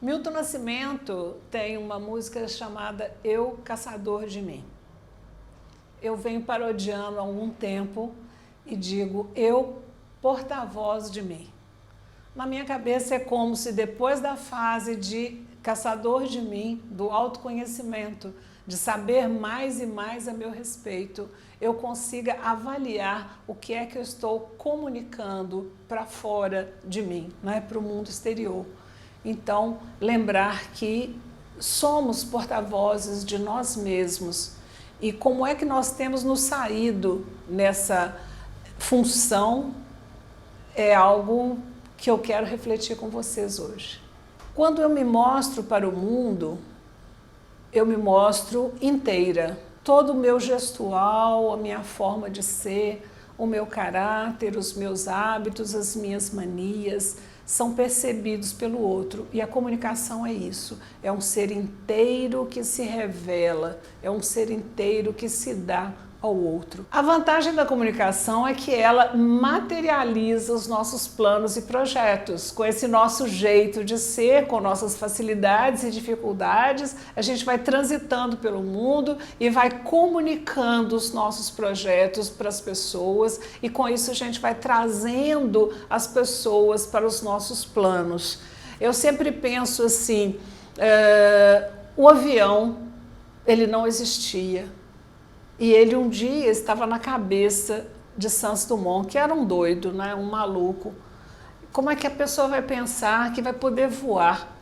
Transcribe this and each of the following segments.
Milton Nascimento tem uma música chamada Eu, Caçador de Mim. Eu venho parodiando há algum tempo e digo, eu, porta-voz de mim. Na minha cabeça é como se depois da fase de caçador de mim, do autoconhecimento, de saber mais e mais a meu respeito, eu consiga avaliar o que é que eu estou comunicando para fora de mim, né, para o mundo exterior. Então, lembrar que somos porta-vozes de nós mesmos e como é que nós temos nos saído nessa função é algo que eu quero refletir com vocês hoje. Quando eu me mostro para o mundo, eu me mostro inteira. Todo o meu gestual, a minha forma de ser, o meu caráter, os meus hábitos, as minhas manias, são percebidos pelo outro. E a comunicação é isso, é um ser inteiro que se revela, é um ser inteiro que se dá ao outro. A vantagem da comunicação é que ela materializa os nossos planos e projetos. Com esse nosso jeito de ser, com nossas facilidades e dificuldades, a gente vai transitando pelo mundo e vai comunicando os nossos projetos para as pessoas e com isso a gente vai trazendo as pessoas para os nossos planos. Eu sempre penso assim, o avião, ele não existia. E ele um dia estava na cabeça de Santos Dumont, que era um doido, né? Um maluco. Como é que a pessoa vai pensar que vai poder voar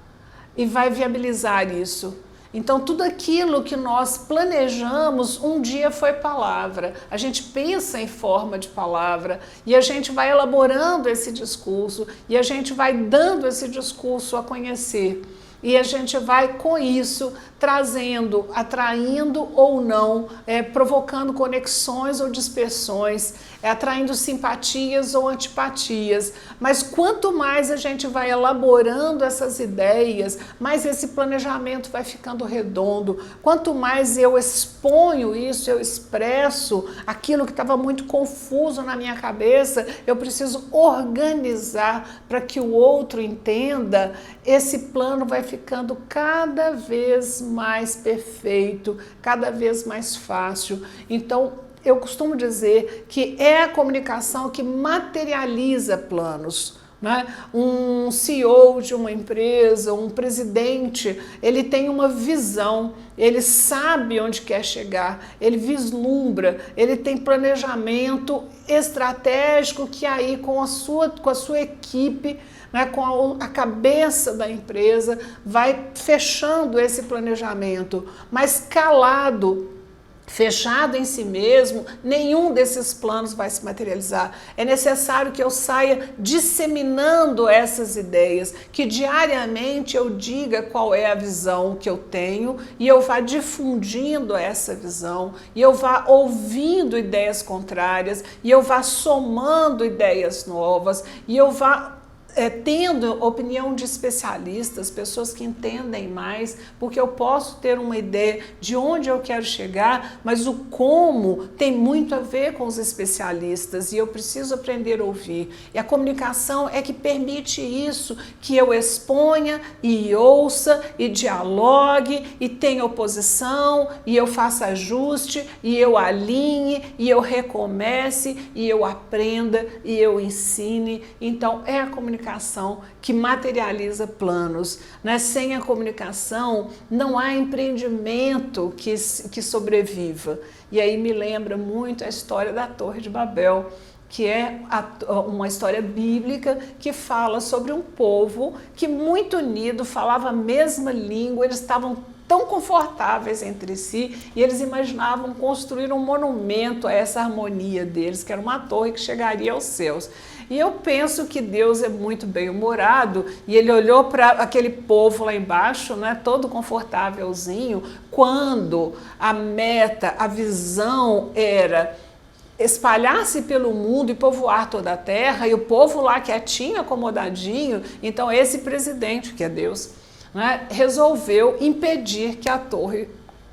e vai viabilizar isso? Então, tudo aquilo que nós planejamos, um dia foi palavra. A gente pensa em forma de palavra e a gente vai elaborando esse discurso e a gente vai dando esse discurso a conhecer. E a gente vai, com isso, trazendo, atraindo ou não, provocando conexões ou dispersões, atraindo simpatias ou antipatias. Mas quanto mais a gente vai elaborando essas ideias, mais esse planejamento vai ficando redondo. Quanto mais eu exponho isso, eu expresso aquilo que estava muito confuso na minha cabeça, eu preciso organizar para que o outro entenda, esse plano vai ficando cada vez mais perfeito, cada vez mais fácil. Então, eu costumo dizer que é a comunicação que materializa planos. Né? Um CEO de uma empresa, um presidente, ele tem uma visão, ele sabe onde quer chegar, ele vislumbra, ele tem planejamento estratégico que aí com a sua equipe, né, com a cabeça da empresa, vai fechando esse planejamento, mas calado, fechado em si mesmo, nenhum desses planos vai se materializar. É necessário que eu saia disseminando essas ideias, que diariamente eu diga qual é a visão que eu tenho e eu vá difundindo essa visão, e eu vá ouvindo ideias contrárias, e eu vá somando ideias novas, e eu vá tendo opinião de especialistas, pessoas que entendem mais, porque eu posso ter uma ideia de onde eu quero chegar, mas o como tem muito a ver com os especialistas e eu preciso aprender a ouvir. E a comunicação é que permite isso, que eu exponha e ouça e dialogue e tenha oposição e eu faça ajuste e eu alinhe e eu recomece e eu aprenda e eu ensine. Então, é a comunicação que materializa planos, né? Sem a comunicação não há empreendimento que sobreviva. E aí me lembra muito a história da Torre de Babel, que é uma história bíblica que fala sobre um povo que muito unido, falava a mesma língua, eles estavam tão confortáveis entre si e eles imaginavam construir um monumento a essa harmonia deles, que era uma torre que chegaria aos céus. E eu penso que Deus é muito bem-humorado e ele olhou para aquele povo lá embaixo, né, todo confortávelzinho, quando a meta, a visão era espalhar-se pelo mundo e povoar toda a terra, e o povo lá quietinho, acomodadinho. Então esse presidente, que é Deus, né, resolveu impedir que a torre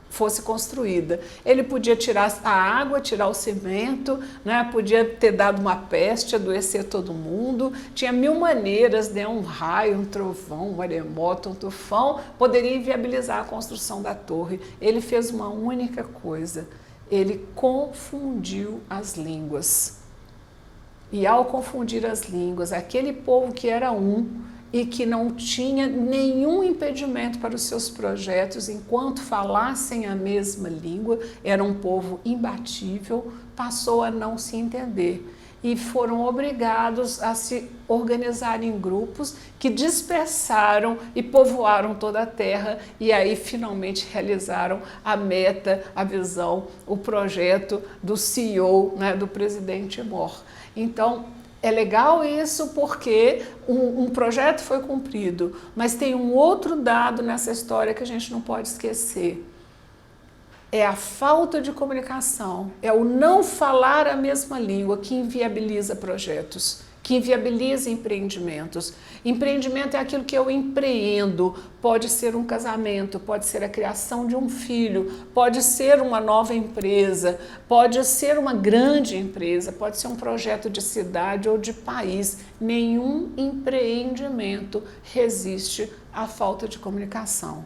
fosse construída. Ele podia tirar a água, tirar o cimento, né? Podia ter dado uma peste, adoecer todo mundo, tinha mil maneiras, né? Um raio, um trovão, um maremoto, um tufão, poderia inviabilizar a construção da torre. Ele fez uma única coisa, ele confundiu as línguas. E ao confundir as línguas, aquele povo que era um, e que não tinha nenhum impedimento para os seus projetos, enquanto falassem a mesma língua, era um povo imbatível, passou a não se entender. E foram obrigados a se organizar em grupos que dispersaram e povoaram toda a terra, e aí finalmente realizaram a meta, a visão, o projeto do CEO, né, do presidente Mor. Então, é legal isso porque um projeto foi cumprido, mas tem um outro dado nessa história que a gente não pode esquecer. É a falta de comunicação, é o não falar a mesma língua que inviabiliza projetos, que inviabiliza empreendimentos. Empreendimento é aquilo que eu empreendo, pode ser um casamento, pode ser a criação de um filho, pode ser uma nova empresa, pode ser uma grande empresa, pode ser um projeto de cidade ou de país. Nenhum empreendimento resiste à falta de comunicação.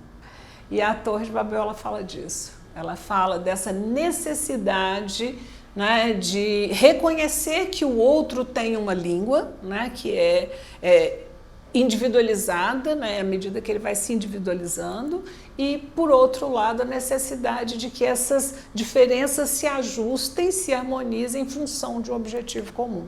E a Torre de Babel, ela fala disso. Ela fala dessa necessidade, né, de reconhecer que o outro tem uma língua, né, que é individualizada, né, à medida que ele vai se individualizando, e, por outro lado, a necessidade de que essas diferenças se ajustem, se harmonizem em função de um objetivo comum.